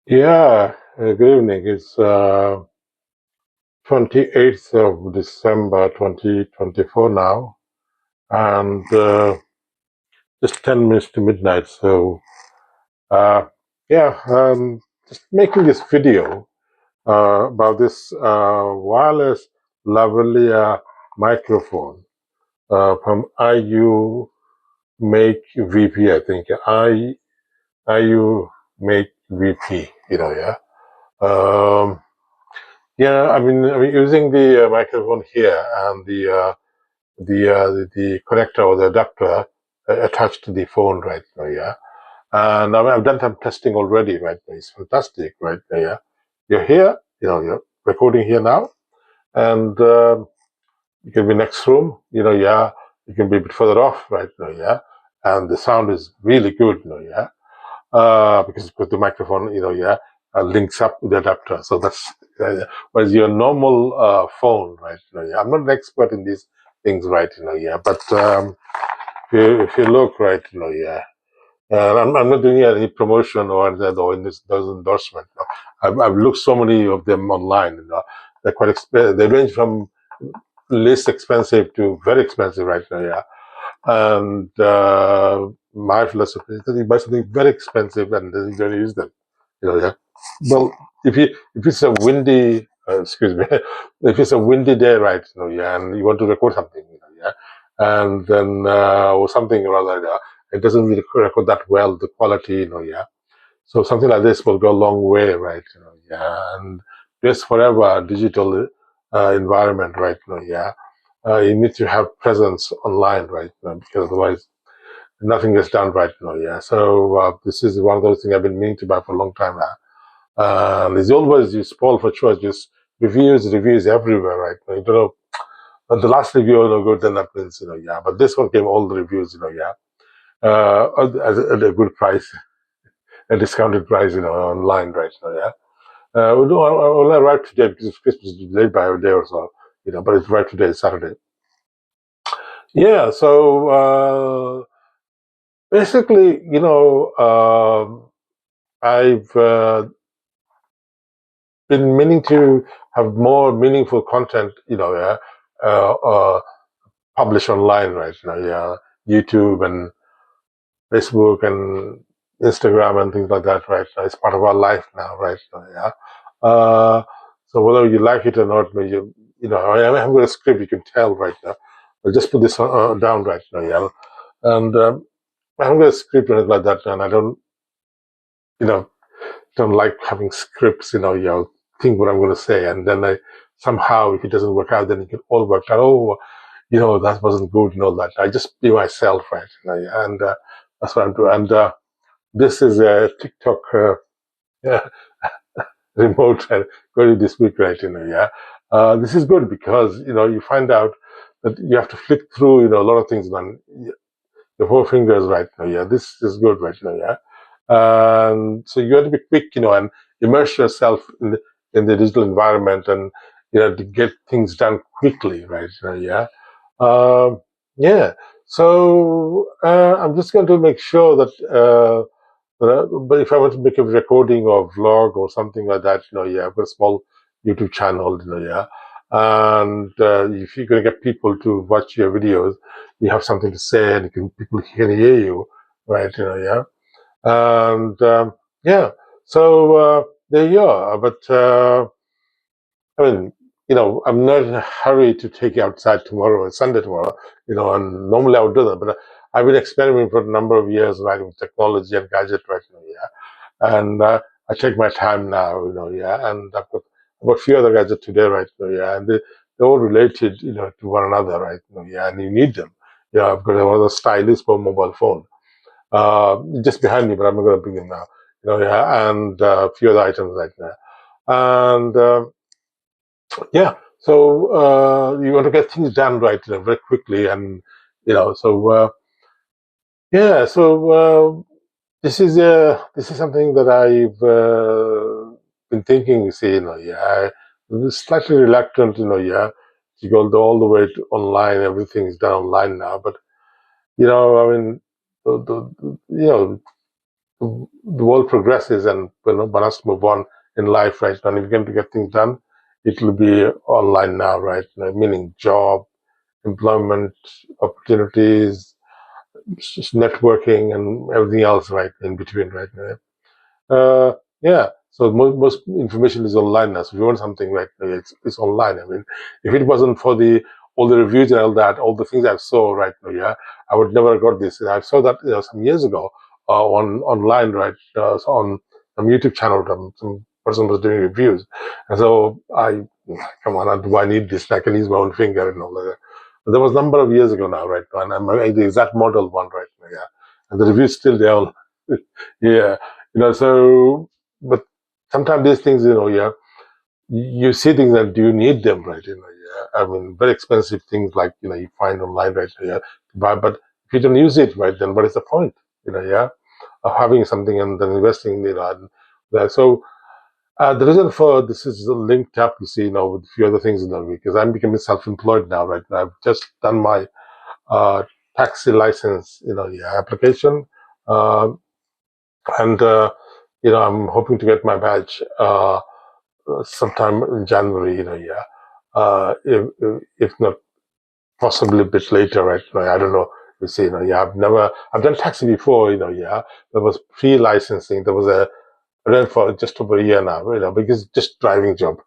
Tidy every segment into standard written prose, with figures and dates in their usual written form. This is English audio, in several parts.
Yeah, good evening. It's 28th of December 2024 now, and just 10 minutes to midnight. So, uh, yeah, just making this video about this wireless lavalier microphone from IU Make VP, I think. IU Make VP, yeah. Um, Yeah, I mean, using the microphone here and the connector or the adapter attached to the phone right now, yeah. And I've done some testing already, right now. It's fantastic, right now, yeah. You're here, you're recording here now, and you can be next room, yeah. You can be a bit further off, right now, yeah. And the sound is really good, yeah. Because with the microphone, yeah, links up with the adapter. So that's whereas your normal phone, right? Yeah, I'm not an expert in these things, right? Yeah, but if you look, right, yeah. I'm not doing any promotion or in this those endorsement. I've looked so many of them online. They're quite expensive. They range from least expensive to very expensive right now. Yeah, and my philosophy is that you buy something very expensive and then you're going to use them. Yeah. Well, if it's a windy, excuse me, if it's a windy day, right? Yeah, and you want to record something, yeah, and then or something or other, yeah, it doesn't really record that well, the quality, yeah. So something like this will go a long way, right? Yeah, and just forever digital environment, right? Yeah, you need to have presence online, right? Because otherwise nothing is done right now. Yeah, so this is one of those things I've been meaning to buy for a long time now. There's always you spoil for choice, just reviews everywhere, right? You don't know. But the last review no good, then that means yeah. But this one came all the reviews, yeah, at a good price, a discounted price, online, right now, yeah. No, I arrived today because Christmas is delayed by a day or so, but it's right today, Saturday. Yeah, so basically, I've been meaning to have more meaningful content, yeah, publish online right now, yeah, YouTube and Facebook and Instagram and things like that, right? It's part of our life now, right? Yeah. Uh, so whether you like it or not, I have got a script. You can tell right now. I'll just put this down right now, yeah. And I haven't got a script or anything like that, and I you know, don't like having scripts. Think what I'm going to say, and then I somehow, if it doesn't work out, then it can all work out. Oh, that wasn't good and all that. I just be myself, right? And that's what I'm doing. And this is a TikTok yeah, remote going this week, right? Yeah. This is good because you find out that you have to flick through a lot of things on your four fingers right now. Yeah, this is good right now. Yeah. So you have to be quick, and immerse yourself in the digital environment, and to get things done quickly, right? Yeah. Yeah. So I'm just going to make sure that. But if I want to make a recording or vlog or something like that, yeah, I've got a small YouTube channel, yeah. And if you're going to get people to watch your videos, you have something to say, and people can hear you, right? Yeah. And yeah, so there you are. But I mean, I'm not in a hurry to take it outside tomorrow or Sunday tomorrow, and normally I would do that. But I've been experimenting for a number of years, right, with technology and gadget, right, yeah. And I take my time now, yeah. And I've got a few other gadgets today, right, yeah. And they're all related, to one another, right, yeah. And you need them. Yeah, I've got another stylus for mobile phone, just behind me, but I'm not going to bring them now, yeah. And a few other items right there. And yeah, so you want to get things done right, very quickly, and so yeah, so this is something that I've been thinking. You see, yeah, I'm slightly reluctant, yeah, to go all the way to online. Everything is done online now, but I mean, the the world progresses and one has to move on in life, right? And if you're going to get things done, it will be online now, right? Meaning job, employment opportunities, networking, and everything else, right, in between, right? Yeah. So most information is online now. So if you want something, right, it's online. I mean, if it wasn't for the all the reviews and all that, all the things I saw, right, yeah, I would never have got this. And I saw that some years ago on online, right, so on some YouTube channel, some person was doing reviews, and so I come on, do I need this? I can use my own finger and all that. But that was a number of years ago now, right? And I'm the exact model one, right? Yeah, and the review's still there. Yeah, so but sometimes these things, yeah, you see things that do you need them, right? Yeah, I mean, very expensive things like you find online, right? Yeah, to buy, but if you don't use it, right, then what is the point? Yeah, of having something and then investing, and that. So the reason for this is linked up, you see, with a few other things in the week, because I'm becoming self-employed now, right? And I've just done my uh, taxi license, yeah, application. Uh, and I'm hoping to get my badge sometime in January. Yeah, if not possibly a bit later, right? I don't know. You see, yeah, I've done taxi before. Yeah, there was pre-licensing. There was I ran for just over a year now. Because just driving job.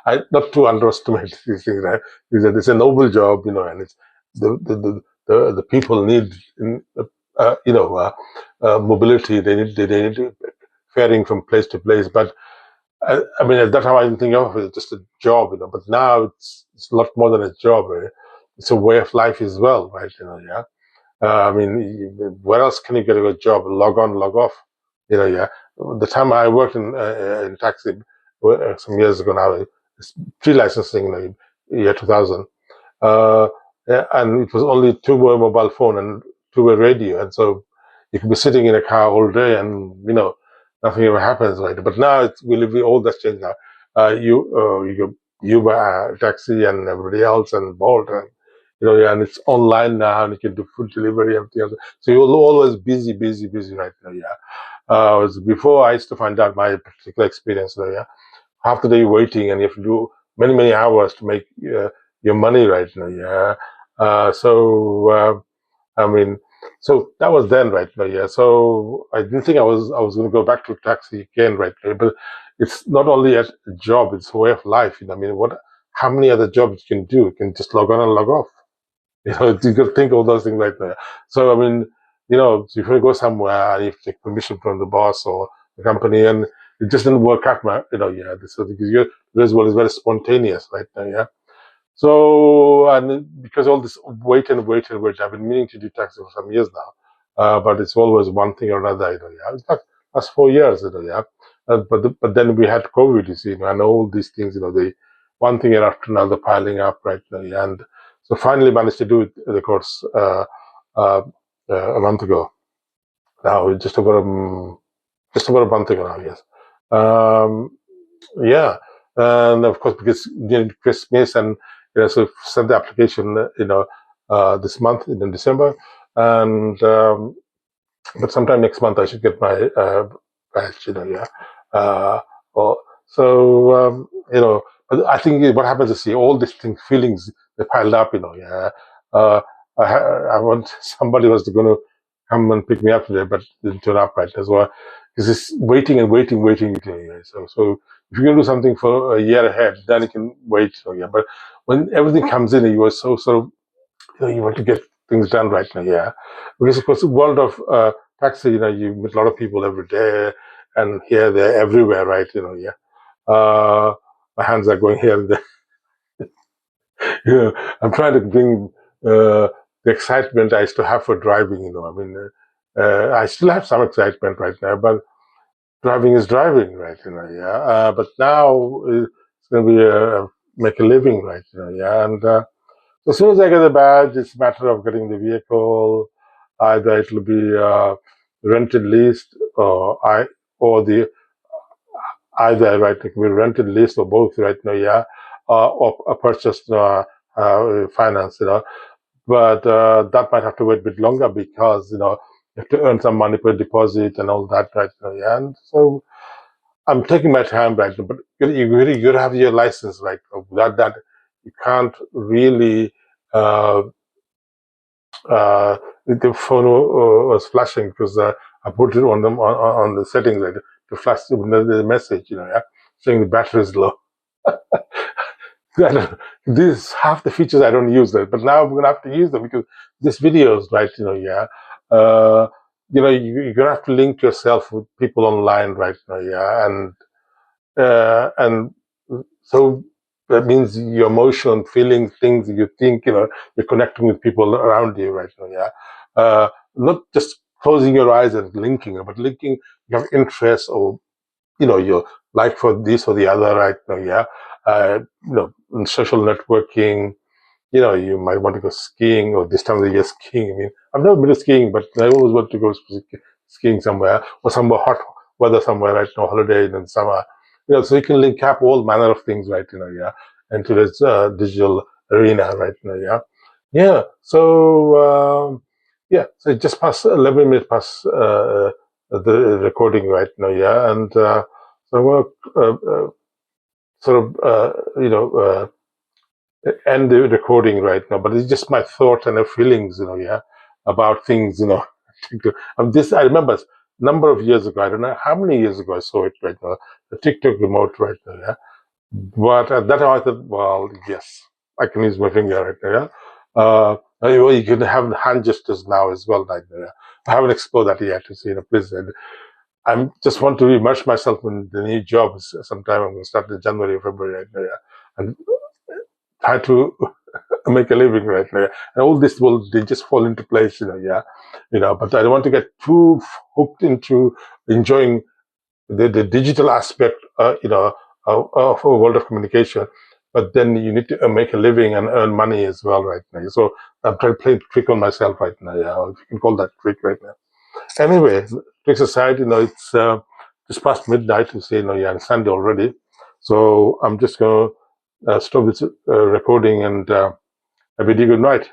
I not to underestimate these things, right? Because it's a noble job, and it's the people need, mobility. They need faring from place to place. But I mean, that's how I think of it, just a job, But now it's a lot more than a job. Right? It's a way of life as well, right? Yeah. I mean, where else can you get a good job? Log on, log off. Yeah. The time I worked in taxi some years ago now, it's pre-licensing, year 2000. Uh, yeah, and it was only two-way mobile phone and two-way radio, and so you could be sitting in a car all day, and nothing ever happens, right? But now all that's changed now. You go Uber, taxi, and everybody else, and Bolt, and yeah, and it's online now, and you can do food delivery, everything else. So you're always busy, busy, busy, right now. Yeah. Before I used to find out my particular experience, yeah, half the day waiting, and you have to do many, many hours to make your money right now. Yeah. I mean, so that was then, right now. Yeah. So I didn't think I was going to go back to taxi again, right now. But it's not only a job; it's a way of life. I mean, how many other jobs you can do? You can just log on and log off. You got to think of those things right there. So I mean, if you go somewhere and you have to take permission from the boss or the company, and it just didn't work out, man. Yeah, so because this world is very spontaneous right now, yeah. So and because all this wait and wait and wait, I've been meaning to do taxi for some years now, but it's always one thing or another, yeah. It's like last 4 years, yeah. But then we had COVID, you see, and all these things, the one thing after another piling up, right? Yeah, and so finally managed to do it, the course uh, a month ago. Now just about a month ago now, yes. Um, yeah, and of course because Christmas and so sent the application, this month in December, and but sometime next month I should get my badge. Yeah. Uh, or, so but I think what happens is, see, all these things, feelings, they piled up. Yeah. Uh, I want somebody was going to come and pick me up today, but didn't turn up right as well. Because it's waiting and waiting, waiting. Yeah. So if you're going to do something for a year ahead, then you can wait. So yeah, but when everything comes in, you are so sort of you want to get things done right now, yeah. Because of course, the world of taxi, you meet a lot of people every day, and here, there, everywhere, right? Yeah. My hands are going here and there. I'm trying to bring the excitement I used to have for driving. I mean, I still have some excitement right now, but driving is driving, right? Yeah. But now it's going to be make a living, right? Yeah, and. As soon as I get the badge, it's a matter of getting the vehicle. Either it'll be rented, leased, or the either, right, it can be rented, leased, or both, right now, yeah, or a purchased finance, But that might have to wait a bit longer because You have to earn some money per deposit and all that, right? Yeah, and so I'm taking my time, right? But you have your license, right? Without that, you can't really. Uh, the phone was flashing because I put it on them on the settings, right, to flash the message, yeah, saying the battery is low. This half the features I don't use that, but now I'm gonna have to use them because this videos, right? Yeah. Uh, you're gonna have to link yourself with people online, right? Yeah, and so that means your emotion, feelings, things you think, you're connecting with people around you, right? Yeah, not just closing your eyes and linking, but linking you have interests or your like for this or the other, right? Yeah, in social networking, you might want to go skiing or this time of the year skiing. I mean, I've never been to skiing, but I always want to go skiing somewhere or somewhere hot weather somewhere, right? Holiday in summer. So you can link up all manner of things, right? Yeah, into this digital arena, right? Yeah, yeah. So yeah, so it just past 11 minutes past the recording, right? Yeah, and so I want to sort of end the recording right now, but it's just my thoughts and the feelings, yeah, about things, this I remember a number of years ago. I don't know how many years ago I saw it right now, the TikTok remote right now, yeah. But at that time I thought, well, yes, I can use my finger right now, yeah. Well, you can have hand gestures now as well, right now, yeah. I haven't explored that yet. To see, please. I'm just want to immerse myself in the new jobs. Sometime I'm going to start in January, February, right now, yeah, and try to make a living right now. And all this will they just fall into place, yeah. But I don't want to get too hooked into enjoying the digital aspect, of a world of communication. But then you need to make a living and earn money as well right now. So I'm trying to play a trick on myself right now, yeah, if you can call that trick right now. Anyway, tricks aside, it's just past midnight, to say, yeah, it's Sunday already. So I'm just going to stop this recording and have a good night.